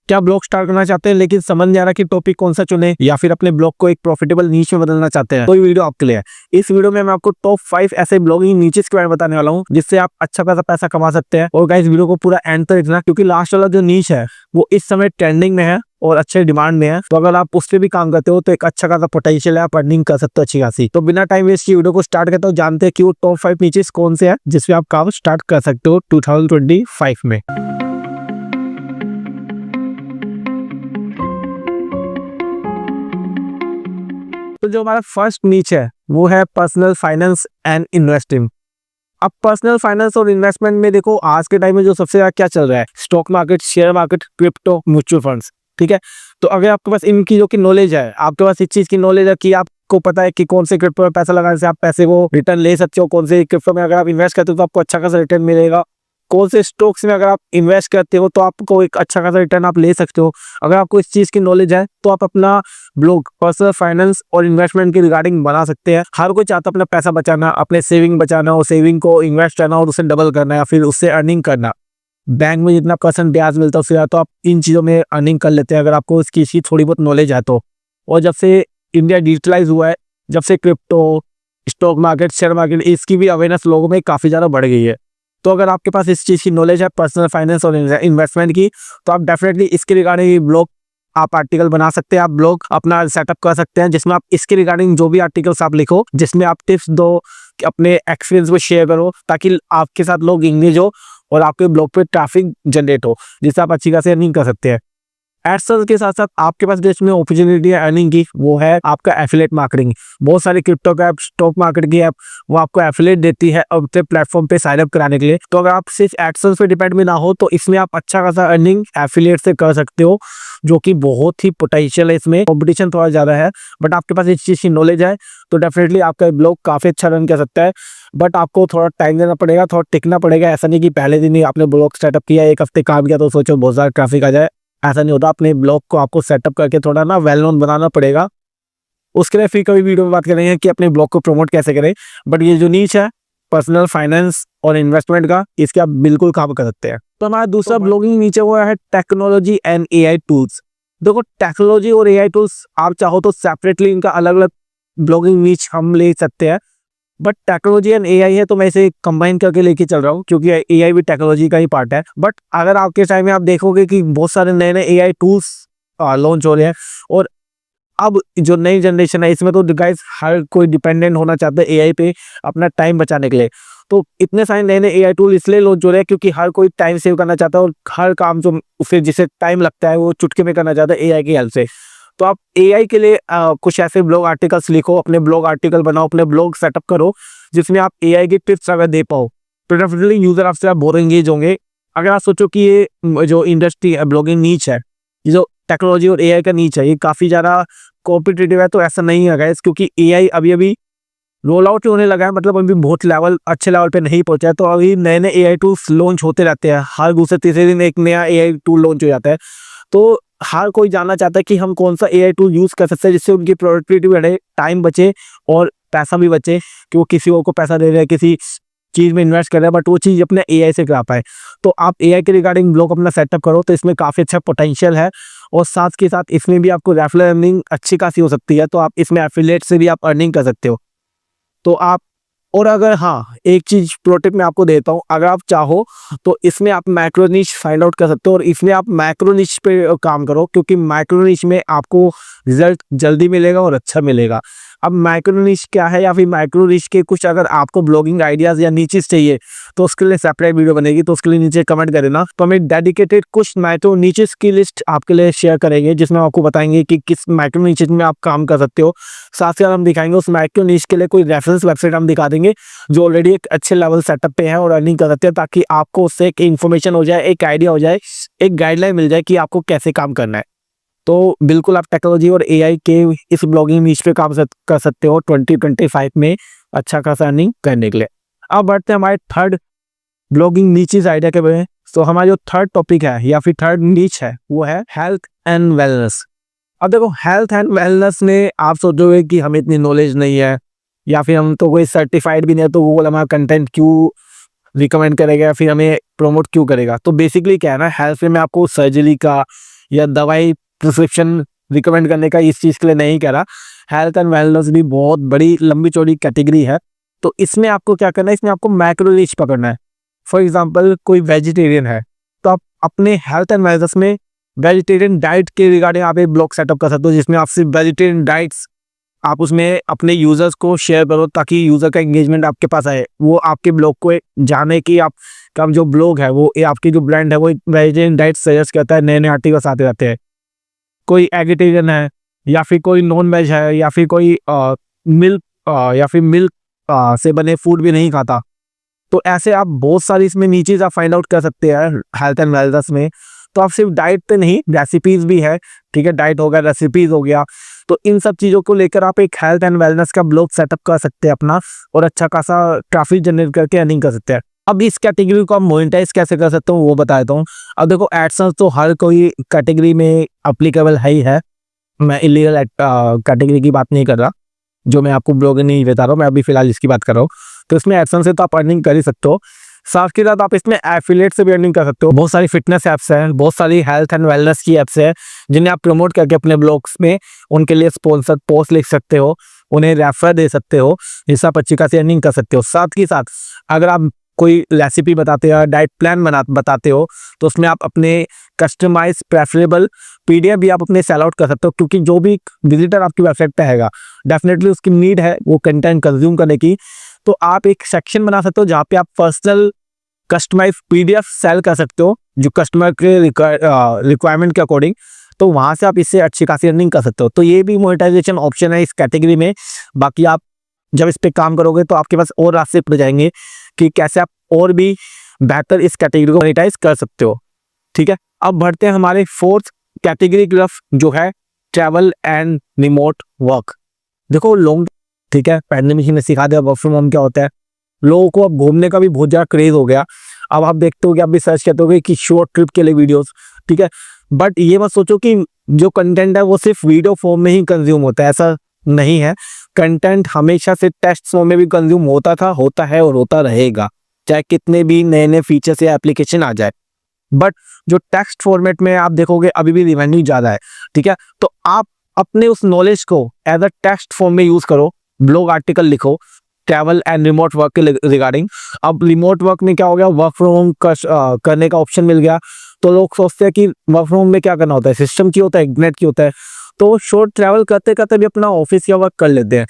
क्या blog start करना चाहते हैं लेकिन समझ नहीं आ रहा कि टॉपिक कौन सा चुने, या फिर अपने ब्लॉग को एक प्रॉफिटेबल नीच में बदलना चाहते हैं, तो ये वीडियो आपके लिए है। इस वीडियो में मैं आपको टॉप 5 ऐसे ब्लॉगिंग नीचेस के बारे में बताने वाला हूँ जिससे आप अच्छा खासा पैसा कमा सकते हैं। और गाइस वीडियो को पूरा एंड तक देखना, क्योंकि लास्ट वाला जो नीच है वो इस समय ट्रेंडिंग में है और अच्छे डिमांड में है। तो अगर आप उस पर भी काम करते हो तो एक अच्छा खासा पोटेंशियल है, आप अर्निंग कर सकते हो अच्छी खासी। तो बिना टाइम वेस्ट की वीडियो को स्टार्ट करते हो, जानते हैं कि वो टॉप 5 नीचेस कौन से हैं जिसमें आप काम स्टार्ट कर सकते हो 2025 में। तो जो हमारा फर्स्ट नीच है वो है पर्सनल फाइनेंस एंड इन्वेस्टिंग। अब पर्सनल फाइनेंस और इन्वेस्टमेंट में देखो, आज के टाइम में जो सबसे ज्यादा क्या चल रहा है, stock market, share market, crypto, mutual funds. ठीक है, तो अगर आपके पास इनकी जो कि नॉलेज है, आपके पास इस चीज की नॉलेज है कि आपको पता है कि कौन से क्रिप्टो में पैसा लगाने से आप पैसे को रिटर्न ले सकते हो, कौन से क्रिप्टो में अगर आप इन्वेस्ट करते हो तो आपको अच्छा खासा रिटर्न मिलेगा, कौन से स्टॉक्स में अगर आप इन्वेस्ट करते हो तो आपको एक अच्छा खासा रिटर्न आप ले सकते हो। अगर आपको इस चीज की नॉलेज है तो आप अपना ब्लॉग पर्सनल फाइनेंस और इन्वेस्टमेंट के रिगार्डिंग बना सकते हैं। हर कोई चाहता है अपना पैसा बचाना, अपने सेविंग बचाना और सेविंग को इन्वेस्ट करना और उसे डबल करना या फिर उससे अर्निंग करना। बैंक में जितना % ब्याज मिलता है उससे तो आप इन चीजों में अर्निंग कर लेते हैं अगर आपको इसकी थोड़ी बहुत नॉलेज है तो। और जब से इंडिया डिजिटलाइज हुआ है, जब से crypto, stock market, share market, इसकी भी अवेयरनेस लोगों में काफी ज्यादा बढ़ गई है। तो अगर आपके पास इस चीज की नॉलेज है पर्सनल फाइनेंस और इन्वेस्टमेंट की, तो आप डेफिनेटली इसके रिगार्डिंग ब्लॉग आप आर्टिकल बना सकते हैं, आप ब्लॉग अपना सेटअप कर सकते हैं जिसमें आप इसके रिगार्डिंग जो भी आर्टिकल्स आप लिखो, जिसमें आप टिप्स दो, अपने एक्सपीरियंस को शेयर करो, ताकि आपके साथ लोग इंगेज हो और आपके ब्लॉग पे ट्रैफिक जनरेट हो, जिससे आप अच्छी खासी अर्निंग कर सकते हैं। एडसेंस के साथ साथ आपके पास जो इसमें अपॉर्चुनिटी है अर्निंग की, वो है आपका एफिलिएट मार्केटिंग। बहुत सारी क्रिप्टो का ऐप, स्टॉक मार्केट की ऐप, वो आपको एफिलिएट देती है अपने प्लेटफॉर्म पे साइन अप कराने के लिए। तो अगर आप सिर्फ एडसेंस पे डिपेंड भी ना हो तो इसमें आप अच्छा खासा अर्निंग एफिलिएट से कर सकते हो, जो कि बहुत ही पोटेंशियल है। इसमें कॉम्पिटिशन थोड़ा ज्यादा है, बट आपके पास इस चीज की नॉलेज है तो डेफिनेटली आपका ब्लॉग काफी अच्छा रन कर सकता है। बट आपको थोड़ा टाइम देना पड़ेगा, थोड़ा टिकना पड़ेगा। ऐसा नहीं कि पहले दिन ही आपने ब्लॉग सेटअप किया, एक हफ्ते काम किया तो सोचो बहुत ज्यादा ट्रैफिक आ जाए, ऐसा नहीं होता। अपने ब्लॉग को आपको सेटअप करके थोड़ा ना वेल नोन बनाना पड़ेगा। उसके लिए फिर कभी वीडियो में बात करेंगे कि अपने ब्लॉग को प्रमोट कैसे करें। बट ये जो नीच है पर्सनल फाइनेंस और इन्वेस्टमेंट का, इसके आप बिल्कुल काम कर सकते हैं। तो हमारा दूसरा ब्लॉगिंग नीचे हुआ है टेक्नोलॉजी एंड AI टूल्स। देखो, टेक्नोलॉजी और AI टूल्स आप चाहो तो सेपरेटली इनका अलग अलग ब्लॉगिंग नीच हम ले सकते हैं, बट टेक्नोलॉजी एंड AI है तो मैं इसे कंबाइन करके लेके चल रहा हूँ, क्योंकि AI भी टेक्नोलॉजी का ही पार्ट है। बट अगर आपके टाइम में आप देखोगे कि बहुत सारे नए नए AI टूल्स लॉन्च हो रहे हैं, और अब जो नई जनरेशन है इसमें तो गाइस हर कोई डिपेंडेंट होना चाहता है AI पे अपना टाइम बचाने के लिए। तो इतने सारे नए नए AI टूल इसलिए लॉन्च हो रहे हैं क्योंकि हर कोई टाइम सेव करना चाहता है और हर काम जो उसे जिसे टाइम लगता है वो चुटकी में करना चाहता है AI की हेल्प से। तो आप AI के लिए कुछ ऐसे ब्लॉग आर्टिकल्स लिखो, अपने ब्लॉग आर्टिकल बनाओ, अपने ब्लॉग सेटअप करो जिसमें आप AI की टिप्स अगर दे पाओ तो डेफिनेटली यूजर आपसे बहुत एंगेज होंगे। अगर आप सोचो कि ये जो इंडस्ट्री है, ब्लॉगिंग नीच है, ये जो टेक्नोलॉजी और AI का नीच है, ये काफी ज्यादा कॉम्पिटिटिव है, तो ऐसा नहीं है गाइस, क्योंकि AI अभी अभी रोल आउट होने लगा है, मतलब अभी बहुत अच्छे लेवल पे नहीं पहुंचा है। तो अभी नए नए AI टूल्स लॉन्च होते रहते हैं, हर दूसरे तीसरे दिन एक नया AI टूल लॉन्च हो जाता है। तो हर कोई जानना चाहता है कि हम कौन सा AI टूल यूज कर सकते हैं जिससे उनकी प्रोडक्टिविटी बढ़े, टाइम बचे और पैसा भी बचे, कि वो किसी और को पैसा दे रहे हैं, किसी चीज में इन्वेस्ट कर रहे हैं, बट वो चीज अपने AI से करा पाए। तो आप AI के रिगार्डिंग ब्लॉग अपना सेटअप करो, तो इसमें काफी अच्छा पोटेंशियल है। और साथ के साथ इसमें भी आपको रेफरल अर्निंग अच्छी खासी हो सकती है, तो आप इसमें एफिलिएट से भी आप अर्निंग कर सकते हो। तो आप, और अगर हाँ, एक चीज प्रो टिप मैं आपको देता हूँ, अगर आप चाहो तो इसमें आप मैक्रो निश फाइंड आउट कर सकते हो और इसमें आप मैक्रो निश पे काम करो, क्योंकि मैक्रो निश में आपको रिजल्ट जल्दी मिलेगा और अच्छा मिलेगा। अब माइक्रो निश क्या है, या फिर माइक्रो निश के कुछ अगर आपको ब्लॉगिंग आइडियाज या नीचेस चाहिए तो उसके लिए सेपरेट वीडियो बनेगी, तो उसके लिए नीचे कमेंट कर देना, तो हमें डेडिकेटेड कुछ माइक्रो नीचेस की लिस्ट आपके लिए शेयर करेंगे जिसमें आपको बताएंगे कि किस माइक्रो नीचेस में आप काम कर सकते हो। साथ ही साथ हम दिखाएंगे उस माइक्रो निश के लिए कोई रेफरेंस वेबसाइट हम दिखा देंगे जो ऑलरेडी एक अच्छे लेवल सेटअप पे है और अर्निंग कर सकते हैं, ताकि आपको उससे एक इन्फॉर्मेशन हो जाए, एक आइडिया हो जाए, एक गाइडलाइन मिल जाए कि आपको कैसे काम करना है। तो बिल्कुल आप टेक्नोलॉजी और AI के इस ब्लॉगिंग नीच पे काम कर सकते हो 2025 में अच्छा खासा अर्निंग करने के लिए। अब बढ़ते हैं हमारे थर्ड ब्लॉगिंग नीचेस आइडिया के बारे में। तो हमारा जो थर्ड टॉपिक है या फिर थर्ड नीच है वो है हेल्थ एंड वेलनेस। अब देखो, हेल्थ एंड वेलनेस में आप सोचोगे कि हमें इतनी नॉलेज नहीं है या फिर हम तो कोई सर्टिफाइड भी नहीं है, तो गूगल हमारा कंटेंट क्यों रिकमेंड करेगा या फिर हमें प्रमोट क्यों करेगा। तो बेसिकली क्या है ना, हेल्थ में आपको सर्जरी का या दवाई प्रिस्क्रिप्शन रिकमेंड करने का इस चीज़ के लिए नहीं कह रहा। हेल्थ एंड वेलनेस भी बहुत बड़ी लंबी चौड़ी कैटेगरी है। तो इसमें आपको क्या करना है, इसमें आपको मैक्रो नीश पकड़ना है। फॉर एग्जांपल कोई वेजिटेरियन है तो आप अपने हेल्थ एंड वेलनेस में वेजिटेरियन डाइट के रिगार्डिंग आप एक ब्लॉग सेटअप कर सकते हो, जिसमें आप सिर्फ वेजिटेरियन डाइट्स आप उसमें अपने यूजर्स को शेयर करो ताकि यूजर का एंगेजमेंट आपके पास आए, वो आपके ब्लॉग को जाने कि आप का जो ब्लॉग है वो आपकी जो ब्रांड है वो वेजिटेरियन डाइट सजेस्ट करता है, नए नए आर्टिकल्स आते रहते हैं। कोई एगिटेरियन है या फिर कोई नॉन वेज है या फिर कोई मिल्क से बने फूड भी नहीं खाता, तो ऐसे आप बहुत सारी इसमें नीचे आप फाइंड आउट कर सकते हैं हेल्थ एंड वेलनेस में। तो आप सिर्फ डाइट पे नहीं, रेसिपीज भी है, ठीक है, डाइट हो गया, रेसिपीज हो गया, तो इन सब चीज़ों को लेकर आप एक हेल्थ एंड वेलनेस का ब्लॉग सेटअप कर सकते हैं अपना, और अच्छा खासा ट्रैफिक जनरेट करके अर्निंग कर सकते हैं। अब इस कैटेगरी को आप मोनेटाइज कैसे कर सकते हो वो बता देता हूँ। अब देखो एडसेंस तो हर कोई कैटेगरी में अप्लीकेबल है ही है, मैं इलीगल कैटेगरी की बात नहीं कर रहा, जो मैं आपको ब्लॉग नहीं बता रहा हूँ, मैं अभी फिलहाल इसकी बात कर रहा हूँ। तो इसमें एडसेंस से तो आप अर्निंग कर ही सकते हो, साथ के साथ आप इसमें एफिलिएट से भी अर्निंग कर सकते हो। बहुत सारी फिटनेस ऐप्स हैं, बहुत सारी हेल्थ एंड वेलनेस की ऐप्स हैं जिन्हें आप प्रमोट करके अपने ब्लॉग्स में उनके लिए स्पॉन्सर पोस्ट लिख सकते हो, उन्हें रेफर दे सकते हो, जिससे आप अच्छी खासी अर्निंग कर सकते हो। साथ ही साथ अगर आप कोई रेसिपी बताते हो, डाइट प्लान बताते हो, तो उसमें आप अपने कस्टमाइज प्रेफरेबल पीडीएफ भी आप अपने सेल आउट कर सकते हो, क्योंकि जो भी विजिटर आपकी वेबसाइट पे आएगा डेफिनेटली उसकी नीड है वो कंटेंट कंज्यूम करने की। तो आप एक सेक्शन बना सकते हो जहाँ पे आप पर्सनल कस्टमाइज पीडीएफ सेल कर सकते हो, जो कस्टमर के रिक्वायरमेंट के अकॉर्डिंग, तो वहाँ से आप इससे अच्छी खासी अर्निंग कर सकते हो। तो ये भी मोनेटाइजेशन ऑप्शन है इस कैटेगरी में। बाकी आप जब इस पे काम करोगे तो आपके पास और रास्ते खुल जाएंगे कि कैसे आप और भी बेहतर इस कैटेगरी को मोनेटाइज कर सकते हो, ठीक है। अब बढ़ते हैं हमारे फोर्थ कैटेगरी की तरफ, जो है ट्रैवल एंड रिमोट वर्क। देखो लॉन्ग, ठीक है, पैंडेमिक ने सिखा दिया वर्क फ्रॉम होम क्या होता है। लोगों को अब घूमने का भी बहुत ज़्यादा क्रेज हो गया। अब आप देखते हो कि आप भी सर्च करते हो कि शॉर्ट ट्रिप के लिए वीडियोस, ठीक है, बट ये मत सोचो कि जो कंटेंट है वो सिर्फ वीडियो फॉर्म में ही कंज्यूम होता है, ऐसा नहीं है। कंटेंट हमेशा से टेक्स्ट फॉर्म में भी कंज्यूम होता था, होता है और होता रहेगा, चाहे कितने भी नए नए फीचर्स या एप्लीकेशन आ जाए। बट जो टेक्स्ट फॉर्मेट में आप देखोगे अभी भी रिवेन्यू ज़्यादा है, ठीक है। तो आप अपने उस नॉलेज को एज अ टेक्स्ट फॉर्म में यूज़ करो, ब्लॉग आर्टिकल लिखो ट्रैवल एंड रिमोट वर्क के रिगार्डिंग। अब रिमोट वर्क में क्या हो गया, वर्क फ्रॉम होम करने का ऑप्शन मिल गया, तो लोग सोचते हैं कि वर्क फ्रॉम होम में क्या करना होता है, सिस्टम की होता है, इंटरनेट की होता है, तो शॉर्ट ट्रैवल करते करते भी अपना ऑफिस या वर्क कर लेते हैं।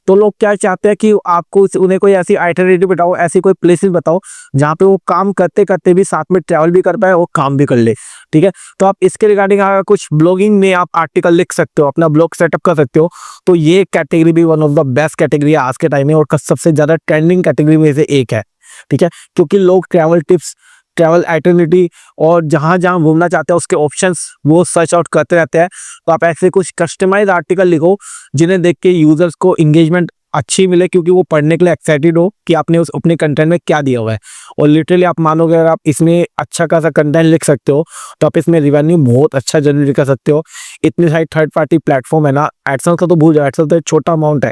तो लोग क्या चाहते हैं कि आपको उन्हें कोई ऐसी आइटनरी बताओ, ऐसी कोई प्लेसेस बताओ जहाँ पे वो काम करते करते भी साथ में ट्रैवल भी कर पाए और काम भी कर ले, ठीक है। तो आप इसके रिगार्डिंग अगर कुछ ब्लॉगिंग में आप आर्टिकल लिख सकते हो, अपना ब्लॉग सेटअप कर सकते हो, तो ये कैटेगरी भी one of the best category है आज के टाइम में, और सबसे ज़्यादा ट्रेंडिंग कैटेगरी में से एक है, ठीक है। क्योंकि लोग ट्रैवल टिप्स, ट्रैवल आइटनरी और जहाँ जहाँ घूमना चाहते हैं उसके ऑप्शंस वो सर्च आउट करते रहते हैं। तो आप ऐसे कुछ कस्टमाइज आर्टिकल लिखो जिन्हें देख के यूजर्स को इंगेजमेंट अच्छी मिले, क्योंकि वो पढ़ने के लिए एक्साइटेड हो कि आपने उस अपने कंटेंट में क्या दिया हुआ है। और लिटरली आप मानोगे अगर आप इसमें अच्छा खासा कंटेंट लिख सकते हो तो आप इसमें रिवेन्यू बहुत अच्छा जनरेट कर सकते हो। इतनी सारी थर्ड पार्टी प्लेटफॉर्म है ना, एडसेंस का तो भूल जाओ, एडसेंस तो एक छोटा अमाउंट है,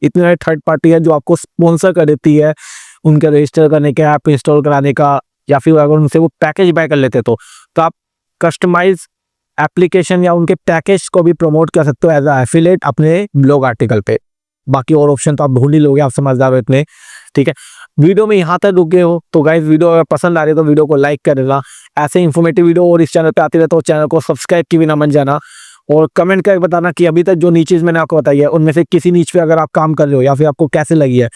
इतनी सारी थर्ड पार्टी है जो आपको स्पॉन्सर कर देती है उनके रजिस्टर करने का, ऐप इंस्टॉल कराने का, या फिर अगर उनसे वो पैकेज बाय कर लेते तो आप कस्टमाइज एप्लीकेशन या उनके पैकेज को भी प्रमोट कर सकते हो एज अ एफिलिएट अपने ब्लॉग आर्टिकल पे। बाकी और ऑप्शन तो आप ढूंढ ही लोगे, आप समझदार हो इतने, ठीक है। वीडियो में यहाँ तक रुके हो तो गाइस वीडियो अगर पसंद आ रही है तो वीडियो को लाइक कर देना। ऐसे इन्फॉर्मेटिव वीडियो और इस चैनल पे आती रहे तो चैनल को सब्सक्राइब की भी ना मन जाना, और कमेंट करके बताना कि अभी तक जो नीचेज मैंने आपको बताई है उनमें से किसी नीच पे अगर आप काम कर रहे हो या फिर आपको कैसे लगी है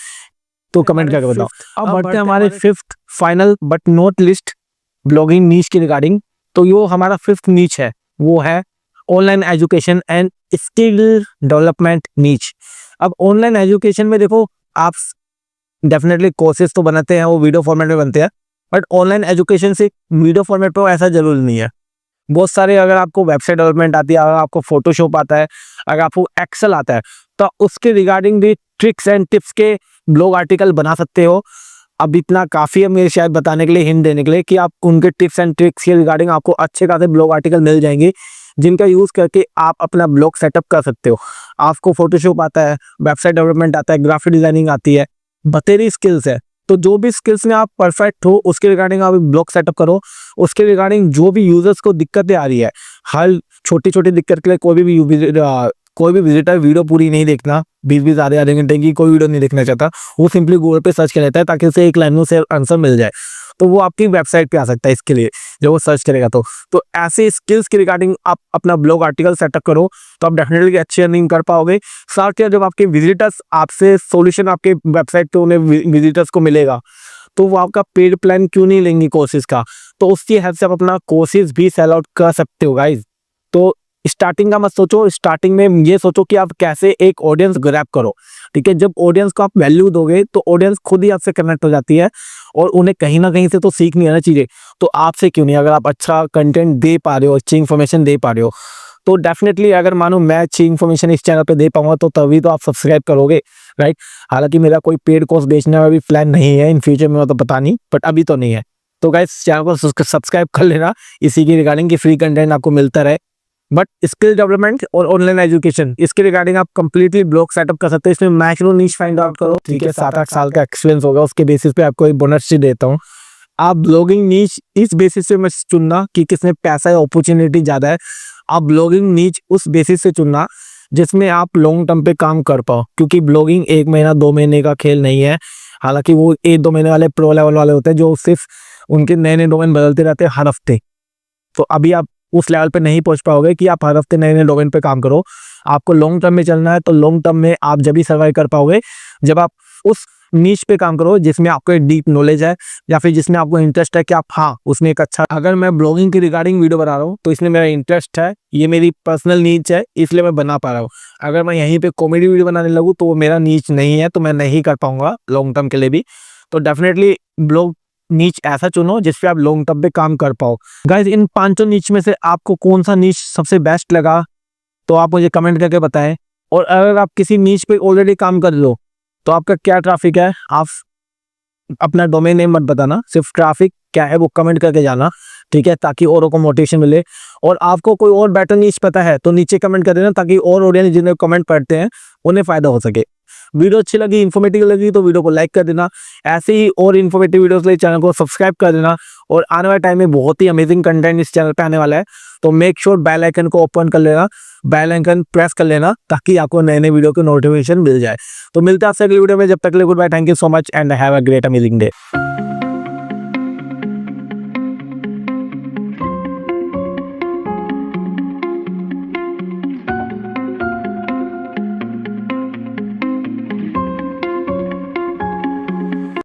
तो कमेंट करके बताओ। अब बढ़ते हैं हमारे fifth final but not list blogging नीच की रिगार्डिंग। तो यो हमारा फिफ्थ नीच है, वो है online education and skill development नीच। अब ऑनलाइन एजुकेशन में देखो आप डेफिनेटली कोर्सेज तो बनाते हैं, वो वीडियो फॉर्मेट में बनते हैं, बट ऑनलाइन एजुकेशन से वीडियो फॉर्मेट पर ऐसा जरूरी नहीं है। बहुत सारे, अगर आपको वेबसाइट डेवलपमेंट आती है, अगर आपको फोटोशॉप आता है, अगर आपको एक्सेल आता है, तो उसके रिगार्डिंग भी ट्रिक्स एंड टिप्स के ब्लॉग आर्टिकल बना सकते हो। अब इतना काफ़ी है मेरे शायद बताने के लिए, हिंट देने के लिए, कि आप उनके टिप्स एंड ट्रिक्स के रिगार्डिंग आपको अच्छे खासे ब्लॉग आर्टिकल मिल जाएंगे जिनका यूज़ करके आप अपना ब्लॉग सेटअप कर सकते हो। आपको फोटोशॉप आता है, वेबसाइट डेवलपमेंट आता है, ग्राफिक डिजाइनिंग आती है, बतेरी स्किल्स है, तो जो भी स्किल्स में आप परफेक्ट हो उसके रिगार्डिंग आप ब्लॉग सेटअप करो। उसके रिगार्डिंग जो भी यूजर्स को दिक्कतें आ रही है, हर छोटी छोटी दिक्कत के लिए कोई भी विजिटर वीडियो पूरी नहीं देखना, 20-20 आधे घंटे की कोई वीडियो नहीं देखना चाहता, वो सिंपली गूगल पे सर्च कर लेता है ताकि उसे एक लाइन में उसे आंसर मिल जाए। तो वो आपकी वेबसाइट पे आ सकता है इसके लिए, जब वो सर्च करेगा तो ऐसे स्किल्स के रिगार्डिंग आप अपना ब्लॉग आर्टिकल सेटअप करो तो आप डेफिनेटली अच्छी अर्निंग कर पाओगे। साथ ही जब आपके विजिटर्स आपसे सॉल्यूशन आपके वेबसाइट पे उन्हें विजिटर्स को मिलेगा तो वो आपका पेड प्लान क्यों नहीं लेंगे कोर्सेज का, तो उसकी हेल्प से आप अपना कोर्सेज भी सेल आउट कर सकते हो गाइज। तो स्टार्टिंग का मत सोचो, स्टार्टिंग में ये सोचो कि आप कैसे एक ऑडियंस ग्रैब करो। ठीक है, जब ऑडियंस को आप वैल्यू दोगे तो ऑडियंस खुद ही आपसे कनेक्ट हो जाती है और उन्हें कहीं ना कहीं से तो सीखनी है ना चीजें, तो आपसे क्यों नहीं। अगर आप अच्छा कंटेंट दे पा रहे हो, अच्छी इन्फॉर्मेशन दे पा रहे हो, तो डेफिनेटली अगर मानो मैं अच्छी इन्फॉर्मेशन इस चैनल पे दे पाऊंगा तो तभी तो आप सब्सक्राइब करोगे, राइट। हालांकि मेरा कोई पेड कोर्स बेचने का भी प्लान नहीं है, इन फ्यूचर में तो पता नहीं, बट अभी तो नहीं है। तो गाइस चैनल को सब्सक्राइब कर लेना इसी की रिगार्डिंग की फ्री कंटेंट आपको मिलता रहे। बट स्किल डेवलपमेंट और ऑनलाइन एजुकेशन इसके रिगार्डिंग आप कंप्लीटली ब्लॉग सेटअप कर सकते हो। इसमें मैक्रो नीश फाइंड आउट करो, ठीक है, 7-8 साल का एक्सपीरियंस होगा, उसके बेसिस पे आपको एक बोनस शीट देता हूँ। आप ब्लॉगिंग नीच इस बेसिस पे मत चुनना कि किसमें पैसा है, अपॉर्चुनिटी ज़्यादा है। आप ब्लॉगिंग नीच उस बेसिस से चुनना जिसमें आप लॉन्ग टर्म पे काम कर पाओ, क्योंकि ब्लॉगिंग 1 महीना 2 महीने का खेल नहीं है। हालांकि वो 1-2 महीने वाले प्रो लेवल वाले होते हैं जो सिर्फ उनके नए नए डोमेन बदलते रहते हैं हर हफ्ते। तो अभी आप उस लेवल पे नहीं पहुंच पाओगे कि आप हर हफ्ते नए नए डोमेन पे काम करो। आपको लॉन्ग टर्म में चलना है, तो लॉन्ग टर्म में आप जब भी सर्वाइव कर पाओगे जब आप उस नीश पे काम करो जिसमें आपको एक डीप नॉलेज है या फिर जिसमें आपको इंटरेस्ट है कि आप हाँ उसमें एक अच्छा। अगर मैं ब्लॉगिंग के रिगार्डिंग वीडियो बना रहा हूँ तो इसमें मेरा इंटरेस्ट है, ये मेरी पर्सनल नीच है, इसलिए मैं बना पा रहा हूँ। अगर मैं यहीं पे कॉमेडी वीडियो बनाने लगूँ तो वो मेरा नीच नहीं है, तो मैं नहीं कर पाऊंगा लॉन्ग टर्म के लिए भी। तो डेफिनेटली ब्लॉग नीच ऐसा चुनो जिसपे आप लॉन्ग टर्म पे काम कर पाओ। गाइज इन 5 नीच में से आपको कौन सा नीच सबसे बेस्ट लगा तो आप मुझे कमेंट करके बताएं। और अगर आप किसी नीच पे ऑलरेडी काम कर लो तो आपका क्या ट्रैफिक है, आप अपना डोमेन नेम मत बताना, सिर्फ ट्रैफिक क्या है वो कमेंट करके जाना, ठीक है, ताकि औरों को मोटिवेशन मिले। और आपको कोई और बेटर नीच पता है तो नीचे कमेंट कर देना ताकि और ऑडियंस जिन्हें कमेंट पढ़ते हैं उन्हें फायदा हो सके। वीडियो अच्छी लगी, इन्फॉर्मेटिव लगी तो वीडियो को लाइक कर देना। ऐसे ही और इन्फॉर्मेटिव वीडियोस के लिए चैनल को सब्सक्राइब कर देना। और आने वाले टाइम में बहुत ही अमेजिंग कंटेंट इस चैनल पे आने वाला है, तो मेक श्योर बेल आइकन को ओपन कर लेना, बेल आइकन प्रेस कर लेना ताकि आपको नए नए वीडियो की नोटिफिकेशन मिल जाए। तो मिलते हैं आपसे अगली वीडियो में, जब तक के लिए goodbye, thank you so much and have a great amazing day.